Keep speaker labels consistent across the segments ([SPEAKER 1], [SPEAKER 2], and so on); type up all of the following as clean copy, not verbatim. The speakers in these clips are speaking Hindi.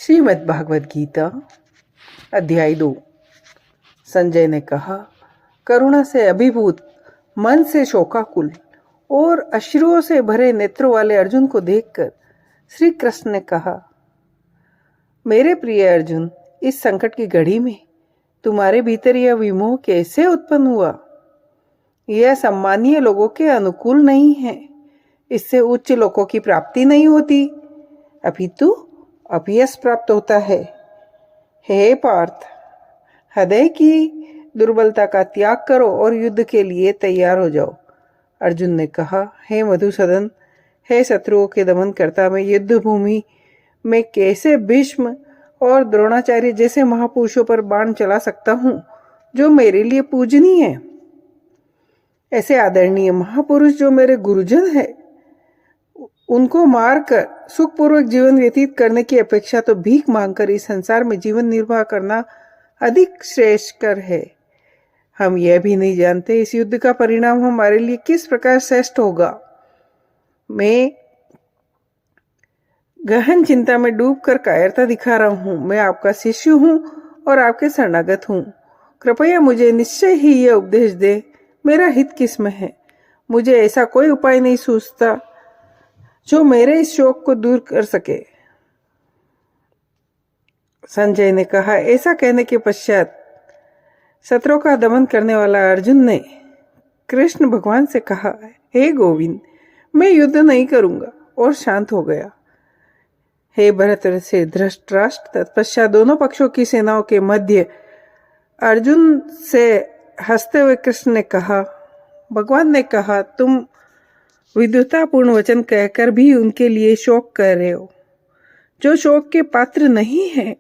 [SPEAKER 1] श्रीमद् भागवत गीता अध्याय 2। संजय ने कहा, करुणा से अभिभूत, मन से शोकाकुल और अश्रुओं से भरे नेत्रों वाले अर्जुन को देखकर श्री कृष्ण ने कहा, मेरे प्रिय अर्जुन, इस संकट की घड़ी में तुम्हारे भीतर यह विमोह कैसे उत्पन्न हुआ? यह सम्मानीय लोगों के अनुकूल नहीं है। इससे उच्च लोकों की प्राप्ति नहीं होती, अपितु अभ्यस प्राप्त होता है। हे पार्थ, हृदय की दुर्बलता का त्याग करो और युद्ध के लिए तैयार हो जाओ। अर्जुन ने कहा, हे मधुसूदन, हे शत्रुओं के दमन करता, मैं युद्ध भूमि में कैसे भीष्म और द्रोणाचार्य जैसे महापुरुषों पर बाण चला सकता हूँ जो मेरे लिए पूजनीय है? ऐसे आदरणीय महापुरुष जो मेरे गुरुजन है, उनको मारकर सुखपूर्वक जीवन व्यतीत करने की अपेक्षा तो भीख मांगकर इस संसार में जीवन निर्वाह करना अधिक श्रेष्ठकर है। हम यह भी नहीं जानते इस युद्ध का परिणाम हमारे लिए किस प्रकार श्रेष्ठ होगा। मैं गहन चिंता में डूबकर कायरता दिखा रहा हूँ। मैं आपका शिष्य हूँ और आपके शरणागत हूँ। कृपया मुझे निश्चय ही यह उपदेश दे, मेरा हित किसमें है? मुझे ऐसा कोई उपाय नहीं सूझता जो मेरे इस शोक को दूर कर सके। संजय ने कहा, ऐसा कहने के पश्चात शत्रुओं का दमन करने वाला अर्जुन ने कृष्ण भगवान से कहा, हे गोविंद, मैं युद्ध नहीं करूंगा, और शांत हो गया। हे भरत से धृतराष्ट्र, तत्पश्चात दोनों पक्षों की सेनाओं के मध्य अर्जुन से हंसते हुए कृष्ण ने कहा, भगवान ने कहा, तुम विद्वतापूर्ण वचन कहकर भी उनके लिए शोक कर रहे हो जो शोक के पात्र नहीं है।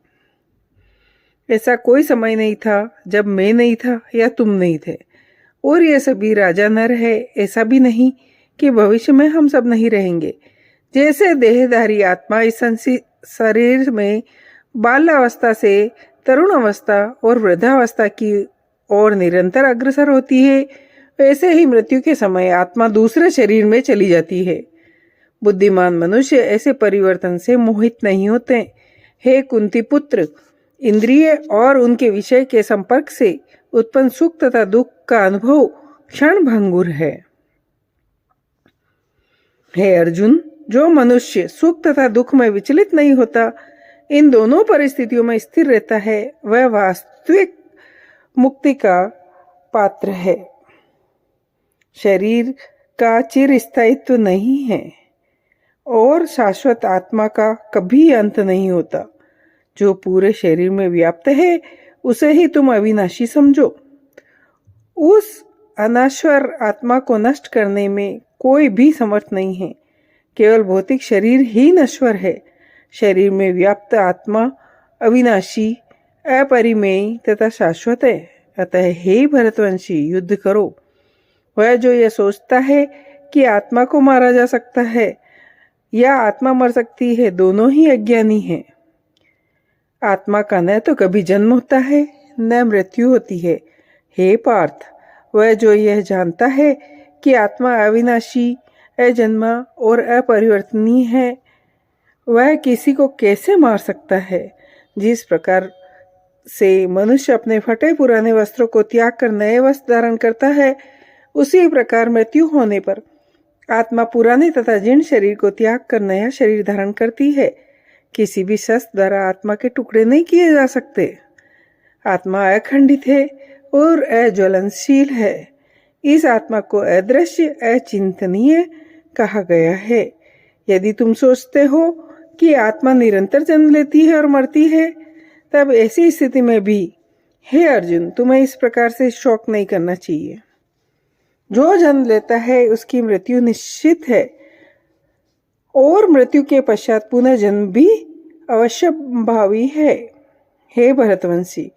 [SPEAKER 1] ऐसा कोई समय नहीं था जब मैं नहीं था या तुम नहीं थे, और ये सभी राजा न रहे। ऐसा भी नहीं कि भविष्य में हम सब नहीं रहेंगे। जैसे देहधारी आत्मा इस शरीर में बाल्यावस्था से तरुण अवस्था और वृद्धावस्था की ओर निरंतर अग्रसर होती है, वैसे ही मृत्यु के समय आत्मा दूसरे शरीर में चली जाती है। बुद्धिमान मनुष्य ऐसे परिवर्तन से मोहित नहीं होते। हे कुंती पुत्र, इंद्रिय और उनके विषय के संपर्क से उत्पन्न सुख तथा दुख का अनुभव क्षण भंगुर है। हे अर्जुन, जो मनुष्य सुख तथा दुख में विचलित नहीं होता, इन दोनों परिस्थितियों में स्थिर रहता है, वह वास्तविक मुक्ति का पात्र है। शरीर का चिर स्थायित्व नहीं है और शाश्वत आत्मा का कभी अंत नहीं होता। जो पूरे शरीर में व्याप्त है उसे ही तुम अविनाशी समझो। उस अनश्वर आत्मा को नष्ट करने में कोई भी समर्थ नहीं है। केवल भौतिक शरीर ही नश्वर है। शरीर में व्याप्त आत्मा अविनाशी, अपरिमेय तथा शाश्वत है। अतः हे भरतवंशी, युद्ध करो। वह जो यह सोचता है कि आत्मा को मारा जा सकता है या आत्मा मर सकती है, दोनों ही अज्ञानी हैं। आत्मा का न तो कभी जन्म होता है न मृत्यु होती है। हे पार्थ, वह जो यह जानता है कि आत्मा अविनाशी, अजन्मा और अपरिवर्तनीय है, वह किसी को कैसे मार सकता है? जिस प्रकार से मनुष्य अपने फटे पुराने वस्त्रों को त्याग कर नए वस्त्र धारण करता है, उसी प्रकार मृत्यु होने पर आत्मा पुराने तथा जीर्ण शरीर को त्याग कर नया शरीर धारण करती है। किसी भी शस्त्र द्वारा आत्मा के टुकड़े नहीं किए जा सकते। आत्मा अखंडित है और अज्वलनशील है। इस आत्मा को अदृश्य, अचिंतनीय कहा गया है। यदि तुम सोचते हो कि आत्मा निरंतर जन्म लेती है और मरती है, तब ऐसी स्थिति में भी हे अर्जुन, तुम्हें इस प्रकार से शोक नहीं करना चाहिए। जो जन्म लेता है उसकी मृत्यु निश्चित है, और मृत्यु के पश्चात पुनः जन्म भी अवश्य भावी है। हे भरतवंशी,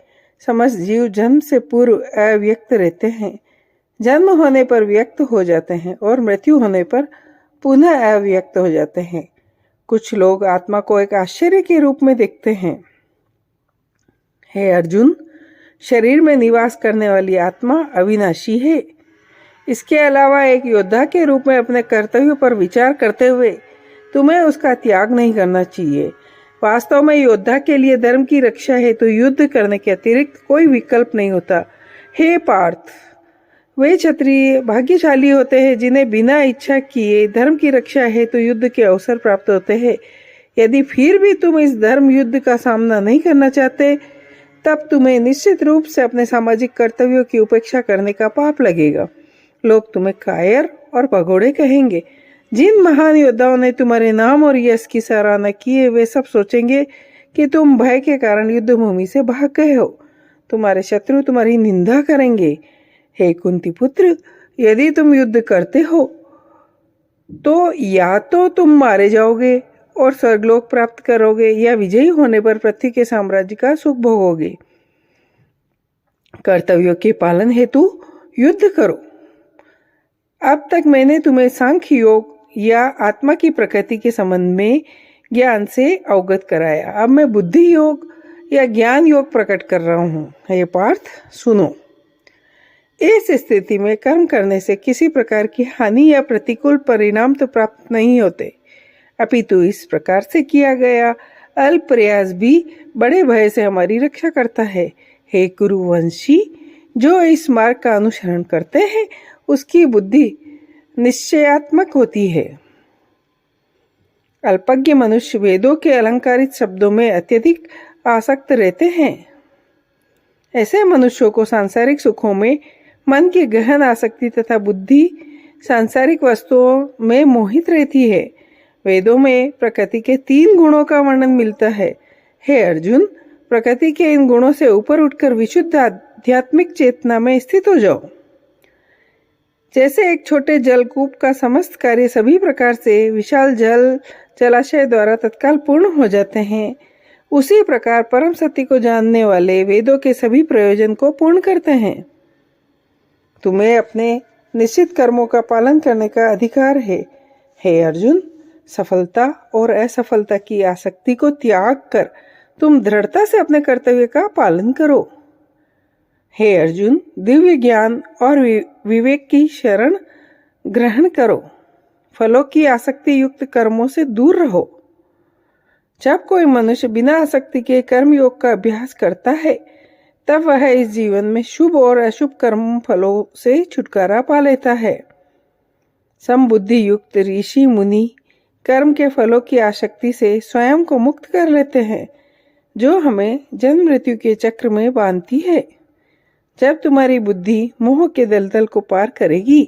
[SPEAKER 1] समस्त जीव जन्म से पूर्व अव्यक्त रहते हैं, जन्म होने पर व्यक्त हो जाते हैं और मृत्यु होने पर पुनः अव्यक्त हो जाते हैं। कुछ लोग आत्मा को एक आश्चर्य के रूप में देखते हैं। हे अर्जुन, शरीर में निवास करने वाली आत्मा अविनाशी है। इसके अलावा एक योद्धा के रूप में अपने कर्तव्यों पर विचार करते हुए तुम्हें उसका त्याग नहीं करना चाहिए। वास्तव में योद्धा के लिए धर्म की रक्षा हेतु युद्ध करने के अतिरिक्त कोई विकल्प नहीं होता। हे पार्थ, वे क्षत्रिय भाग्यशाली होते हैं जिन्हें बिना इच्छा किए धर्म की रक्षा हेतु युद्ध के अवसर प्राप्त होते हैं। यदि फिर भी तुम इस धर्म युद्ध का सामना नहीं करना चाहते, तब तुम्हें निश्चित रूप से अपने सामाजिक कर्तव्यों की उपेक्षा करने का पाप लगेगा। लोग तुम्हें कायर और भगोड़े कहेंगे। जिन महान योद्धाओं ने तुम्हारे नाम और यश की सराहना की है, वे सब सोचेंगे कि तुम भय के कारण युद्ध भूमि से भाग गए हो। तुम्हारे शत्रु तुम्हारी निंदा करेंगे। हे कुंती पुत्र, यदि तुम युद्ध करते हो तो या तो तुम मारे जाओगे और स्वर्गलोक प्राप्त करोगे, या विजयी होने पर पृथ्वी के साम्राज्य का सुख भोगोगे। कर्तव्यों के पालन हेतु युद्ध करो। अब तक मैंने तुम्हें सांख्य योग या आत्मा की प्रकृति के संबंध में ज्ञान से अवगत कराया। अब मैं बुद्धि योग या ज्ञान योग प्रकट कर रहा हूं। हे पार्थ, सुनो। इस स्थिति में कर्म करने से किसी प्रकार की हानि या प्रतिकूल परिणाम तो प्राप्त नहीं होते, अपितु इस प्रकार से किया गया अल्प प्रयास भी बड़े भय से हमारी रक्षा करता है। हे कुरुवंशी, जो इस मार्ग का अनुसरण करते हैं उसकी बुद्धि निश्चयात्मक होती है। अल्पज्ञ मनुष्य वेदों के अलंकारित शब्दों में अत्यधिक आसक्त रहते हैं। ऐसे मनुष्यों को सांसारिक सुखों में मन की गहन आसक्ति तथा बुद्धि सांसारिक वस्तुओं में मोहित रहती है। वेदों में प्रकृति के 3 गुणों का वर्णन मिलता है। हे अर्जुन, प्रकृति के इन गुणों से ऊपर उठकर विशुद्ध आध्यात्मिक चेतना में स्थित हो जाओ। जैसे एक छोटे जलकूप का समस्त कार्य सभी प्रकार से विशाल जलाशय द्वारा तत्काल पूर्ण हो जाते हैं, उसी प्रकार परम सत्य को जानने वाले वेदों के सभी प्रयोजन को पूर्ण करते हैं। तुम्हें अपने निश्चित कर्मों का पालन करने का अधिकार है। हे अर्जुन, सफलता और असफलता की आसक्ति को त्याग कर तुम दृढ़ता से अपने कर्तव्य का पालन करो। हे अर्जुन, दिव्य ज्ञान और विवेक की शरण ग्रहण करो। फलों की आसक्ति युक्त कर्मों से दूर रहो। जब कोई मनुष्य बिना आसक्ति के कर्म योग का अभ्यास करता है, तब वह इस जीवन में शुभ और अशुभ कर्म फलों से छुटकारा पा लेता है। समबुद्धि युक्त ऋषि मुनि कर्म के फलों की आसक्ति से स्वयं को मुक्त कर लेते हैं, जो हमें जन्म मृत्यु के चक्र में बांधती है। जब तुम्हारी बुद्धि मोह के दलदल को पार करेगी,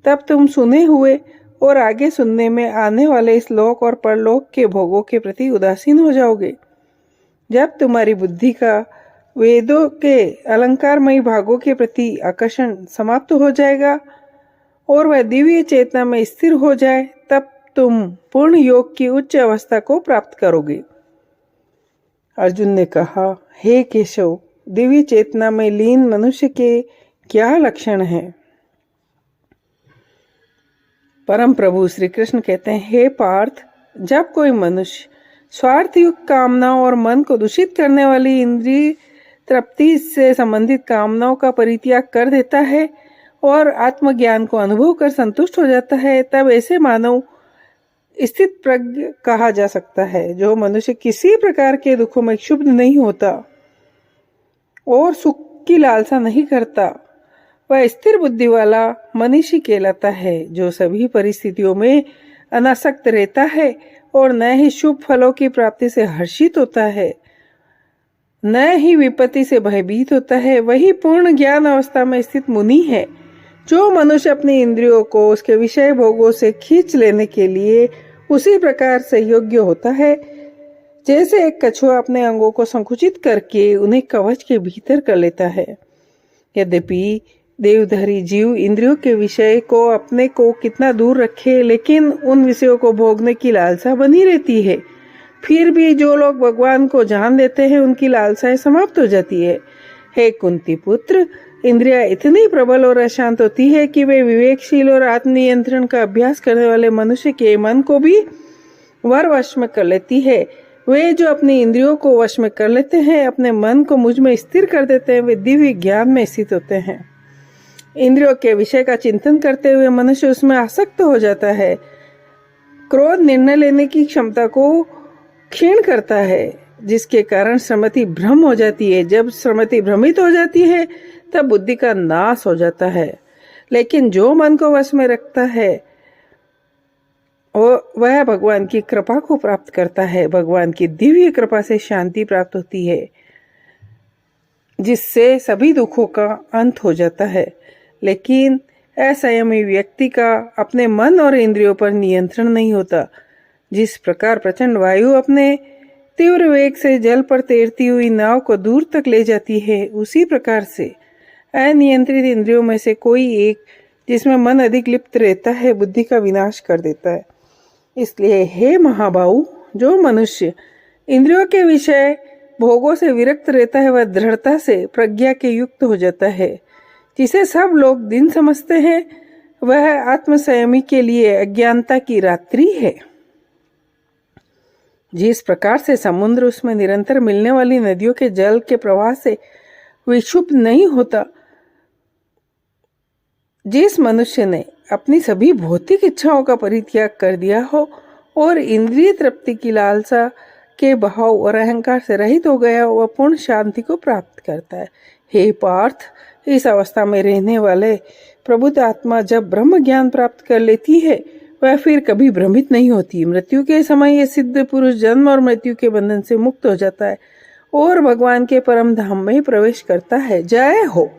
[SPEAKER 1] तब तुम सुने हुए और आगे सुनने में आने वाले इस लोक और परलोक के भोगों के प्रति उदासीन हो जाओगे। जब तुम्हारी बुद्धि का वेदों के अलंकारमयी भागों के प्रति आकर्षण समाप्त हो जाएगा और वह दिव्य चेतना में स्थिर हो जाए, तब तुम पूर्ण योग की उच्च अवस्था को प्राप्त करोगे। अर्जुन ने कहा, हे केशव, दिव्य चेतना में लीन मनुष्य के क्या लक्षण हैं? परम प्रभु श्री कृष्ण कहते हैं, हे पार्थ, जब कोई मनुष्य स्वार्थयुक्त कामनाओं और मन को दूषित करने वाली इंद्रिय तृप्ति से संबंधित कामनाओं का परित्याग कर देता है और आत्मज्ञान को अनुभव कर संतुष्ट हो जाता है, तब ऐसे मानव स्थित प्रज्ञ कहा जा सकता है। जो मनुष्य किसी प्रकार के दुखों में क्षुब्ध नहीं होता और सुख की लालसा नहीं करता, वह स्थिर बुद्धि वाला मनीषी कहलाता है। जो सभी परिस्थितियों में अनासक्त रहता है और न ही शुभ फलों की प्राप्ति से हर्षित होता है, न ही विपत्ति से भयभीत होता है, वही पूर्ण ज्ञान अवस्था में स्थित मुनि है। जो मनुष्य अपनी इंद्रियों को उसके विषय भोगों से खींच लेने के लिए उसी प्रकार से योग्य होता है, जैसे एक कछुआ अपने अंगों को संकुचित करके उन्हें कवच के भीतर कर लेता है। यद्यपि देवधारी जीव इंद्रियों के विषय को अपने को कितना दूर रखे, लेकिन उन विषयों को भोगने की लालसा बनी रहती है। फिर भी जो लोग भगवान को जान लेते हैं, उनकी लालसाएं समाप्त हो जाती है। हे कुंती पुत्र, इंद्रियां इतनी प्रबल और अशांत होती है कि वे विवेकशील और आत्मनियंत्रण का अभ्यास करने वाले मनुष्य के मन को भी वश में कर लेती है। वे जो अपनी इंद्रियों को वश में कर लेते हैं, अपने मन को मुझ में स्थिर कर देते हैं, वे दिव्य ज्ञान में स्थित होते हैं। इंद्रियों के विषय का चिंतन करते हुए मनुष्य उसमें आसक्त हो जाता है। क्रोध निर्णय लेने की क्षमता को क्षीण करता है, जिसके कारण श्रीमति भ्रम हो जाती है। जब श्रीमति भ्रमित हो जाती है तब बुद्धि का नाश हो जाता है। लेकिन जो मन को वश में रखता है वह भगवान की कृपा को प्राप्त करता है। भगवान की दिव्य कृपा से शांति प्राप्त होती है, जिससे सभी दुखों का अंत हो जाता है। लेकिन असंयमी व्यक्ति का अपने मन और इंद्रियों पर नियंत्रण नहीं होता। जिस प्रकार प्रचंड वायु अपने तीव्र वेग से जल पर तैरती हुई नाव को दूर तक ले जाती है, उसी प्रकार से अनियंत्रित इंद्रियों में से कोई एक, जिसमें मन अधिक लिप्त रहता है, बुद्धि का विनाश कर देता है। इसलिए हे महाबाहु, जो मनुष्य इंद्रियों के विषय भोगों से विरक्त रहता है वह दृढ़ता से प्रज्ञा के युक्त हो जाता है। जिसे सब लोग दिन समझते हैं वह आत्मसंयमी के लिए अज्ञानता की रात्रि है। जिस प्रकार से समुद्र उसमें निरंतर मिलने वाली नदियों के जल के प्रवाह से विक्षुब्ध नहीं होता, जिस मनुष्य ने अपनी सभी भौतिक इच्छाओं का परित्याग कर दिया हो और इंद्रिय तृप्ति की लालसा के भाव और अहंकार से रहित हो गया, वह पूर्ण शांति को प्राप्त करता है। हे पार्थ, इस अवस्था में रहने वाले प्रबुद्ध आत्मा जब ब्रह्म ज्ञान प्राप्त कर लेती है वह फिर कभी भ्रमित नहीं होती। मृत्यु के समय ये सिद्ध पुरुष जन्म और मृत्यु के बंधन से मुक्त हो जाता है और भगवान के परम धाम में प्रवेश करता है। जय हो।